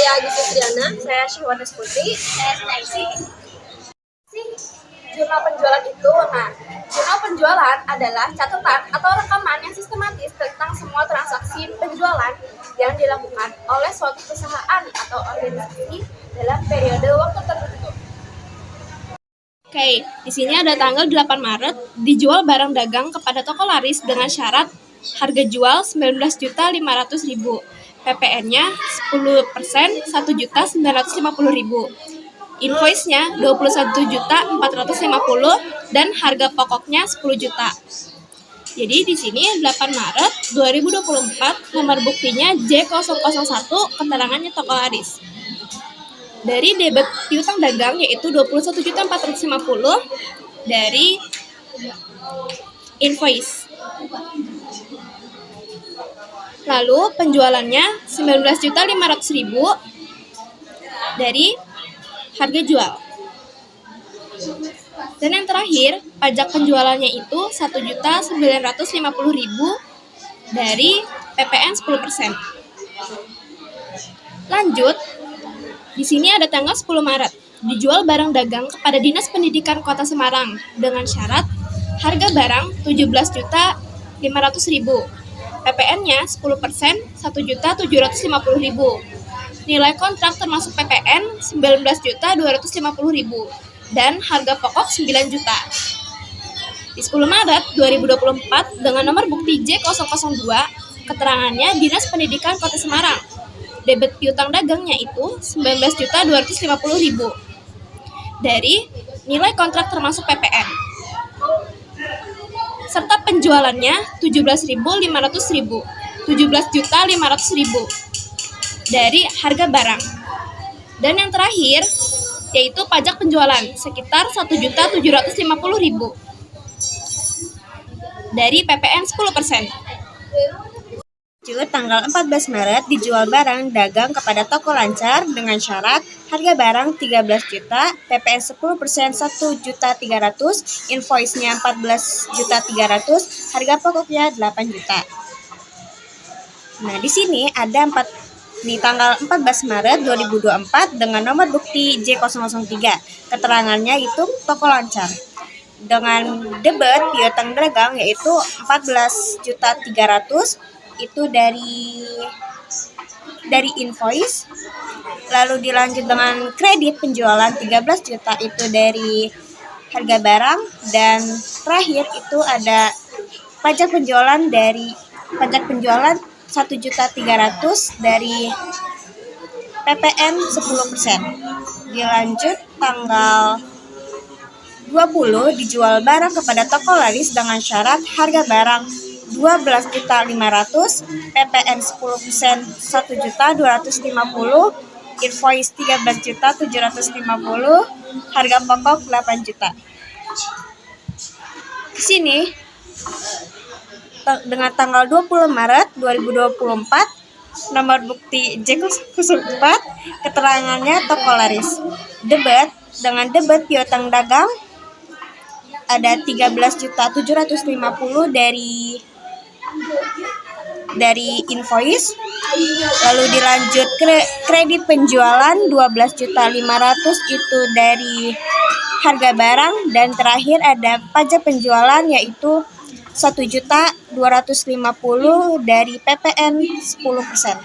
Saya Agus Fitriana. Saya Syahwat Putri. Saya Stacy. Jurnal penjualan itu, jurnal penjualan adalah catatan atau rekaman yang sistematis tentang semua transaksi penjualan yang dilakukan oleh suatu perusahaan atau organisasi dalam periode waktu tertentu. Oke, di sini ada tanggal 8 Maret, dijual barang dagang kepada toko laris dengan syarat harga jual 19.500.000, PPN-nya 10%, 1.950.000. Invoice-nya 21.450 dan harga pokoknya 10 juta. Jadi di sini 8 Maret 2024, nomor buktinya J001, keterangannya toko laris. Dari debit piutang dagang yaitu 21.450 dari invoice. Lalu penjualannya 19.500.000 dari harga jual. Dan yang terakhir, pajak penjualannya itu 1.950.000 dari PPN 10%. Lanjut, di sini ada tanggal 10 Maret. Dijual barang dagang kepada Dinas Pendidikan Kota Semarang dengan syarat harga barang 17.500.000. PPN-nya 10%, 1.750.000. Nilai kontrak termasuk PPN 19.250.000 dan harga pokok 9 juta. Di 10 Maret 2024 dengan nomor bukti J002, keterangannya Dinas Pendidikan Kota Semarang. Debit piutang dagangnya itu 19.250.000 dari nilai kontrak termasuk PPN. Serta penjualannya 17.500.000, 17.500.000 dari harga barang. Dan yang terakhir yaitu pajak penjualan sekitar 1.750.000 dari PPN 10%. Tanggal 14 Maret dijual barang dagang kepada toko lancar dengan syarat harga barang 13 juta, PPN 10%, 1.300.000, invoice-nya 14.300.000, harga pokoknya 8 juta. Nah, di sini ada di tanggal 14 Maret 2024 dengan nomor bukti J003. Keterangannya itu toko lancar. Dengan debit piutang dagang yaitu 14.300.000 itu dari invoice. Lalu dilanjut dengan kredit penjualan 13 juta itu dari harga barang, dan terakhir itu ada pajak penjualan 1.300.000 dari PPN 10%. Dilanjut tanggal 20 dijual barang kepada toko laris dengan syarat harga barang 12.500.000, PPN 10%, 1.250.000, invoice 13.750.000, harga pokok 8 juta. Di sini dengan tanggal 20 Maret 2024, nomor bukti J004, keterangannya toko laris. Debit dengan debit piutang dagang ada 13.750.000 dari invoice. Lalu dilanjut kredit penjualan 12.500.000 itu dari harga barang, dan terakhir ada pajak penjualan yaitu 1.250.000 dari PPN 10%.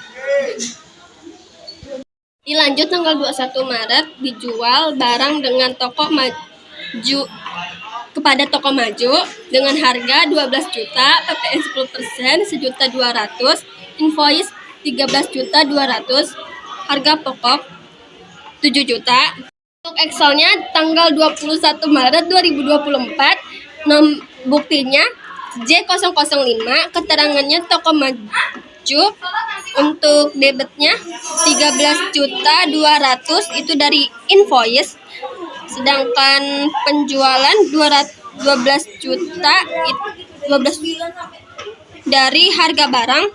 Dilanjut tanggal 21 Maret dijual barang dengan toko maju kepada toko maju dengan harga 12 juta, PPN 10%, 1.200.000, invoice 13.200.000, harga pokok 7 juta. Untuk Excelnya tanggal 21 Maret 2024, buktinya J005, keterangannya toko maju. Untuk debitnya 13.200.000 itu dari invoice, sedangkan penjualan 12 juta dari harga barang.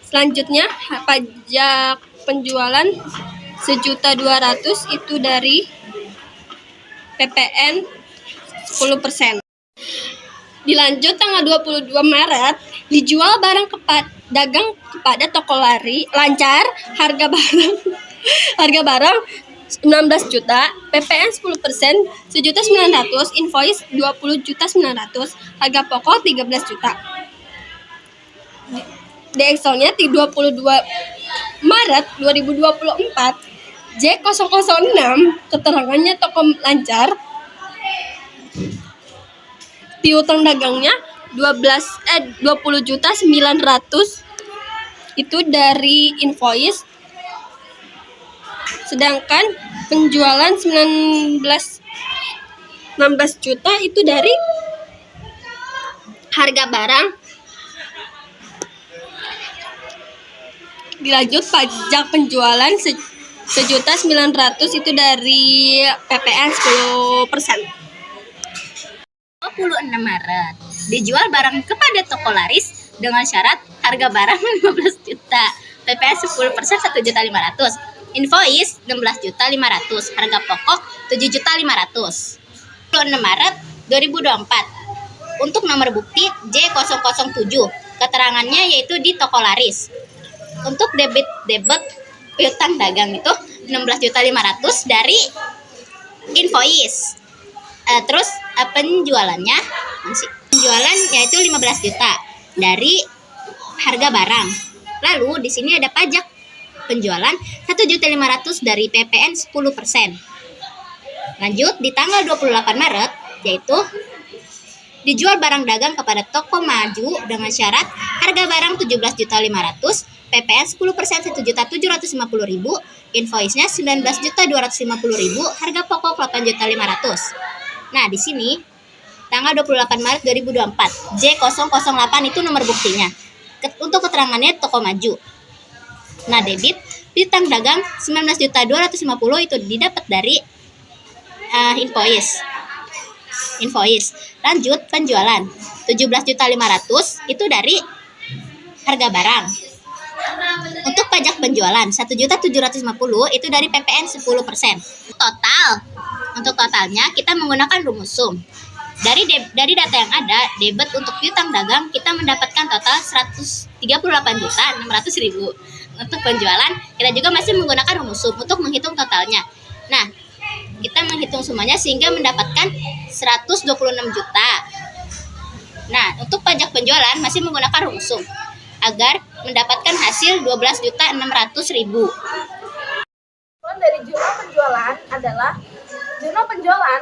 Selanjutnya pajak penjualan 1.200.000 itu dari PPN 10%. Dilanjut tanggal 22 Maret dijual barang dagang kepada toko lancar, harga barang Harga barang 19 juta, PPN 10%, 1.900.000, invoice 20.900.000, harga pokok 13 juta. Di Excel-nya 22 Maret 2024, J006, keterangannya toko lancar, piutang dagangnya 20.900.000 itu dari invoice, sedangkan penjualan 16 juta itu dari harga barang. Dilanjut pajak penjualan 1.900.000 itu dari PPN 10%. 26 Maret dijual barang kepada toko laris dengan syarat harga barang 15 juta, PPN 10% 1.500.000, invoice 16.500.000, harga pokok 7.500.000. 26 Maret 2024 untuk nomor bukti J007, keterangannya yaitu di toko laris. Untuk debit piutang dagang itu 16.500.000 dari invoice. Terus penjualannya yaitu 15 juta dari harga barang. Lalu di sini ada pajak penjualan 1.500.000 dari PPN 10%. Lanjut di tanggal 28 Maret yaitu dijual barang dagang kepada toko maju dengan syarat harga barang 17.500.000, PPN 10% 1.750.000, invoice-nya 19.250.000, harga pokok 8.500.000. Nah, di sini tanggal 28 Maret 2024, J008 itu nomor buktinya. Untuk keterangannya toko maju. Nah, debit piutang dagang 19.250 itu didapat dari invoice. Lanjut penjualan 17.500 itu dari harga barang. Untuk pajak penjualan 1.750 itu dari PPN 10%. Untuk totalnya kita menggunakan rumus sum. Dari data yang ada, debit untuk piutang dagang kita mendapatkan total 138.600.000. Untuk penjualan kita juga masih menggunakan rumus sum untuk menghitung totalnya. Nah, kita menghitung semuanya sehingga mendapatkan 126 juta. Nah, untuk pajak penjualan masih menggunakan rumus sum agar mendapatkan hasil 12.600.000. Dari jurnal penjualan adalah jurnal penjualan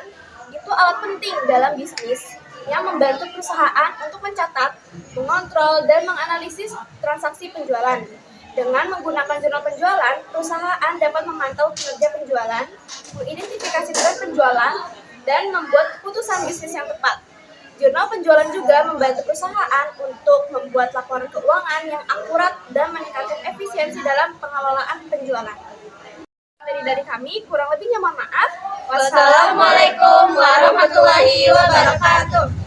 itu alat penting dalam bisnis yang membantu perusahaan untuk mencatat, mengontrol, dan menganalisis transaksi penjualan. Dengan menggunakan jurnal penjualan, perusahaan dapat memantau kinerja penjualan, mengidentifikasi tren penjualan, dan membuat keputusan bisnis yang tepat. Jurnal penjualan juga membantu perusahaan untuk membuat laporan keuangan yang akurat dan meningkatkan efisiensi dalam pengelolaan penjualan. Dari kami, kurang lebihnya mohon maaf. Wassalamualaikum warahmatullahi wabarakatuh.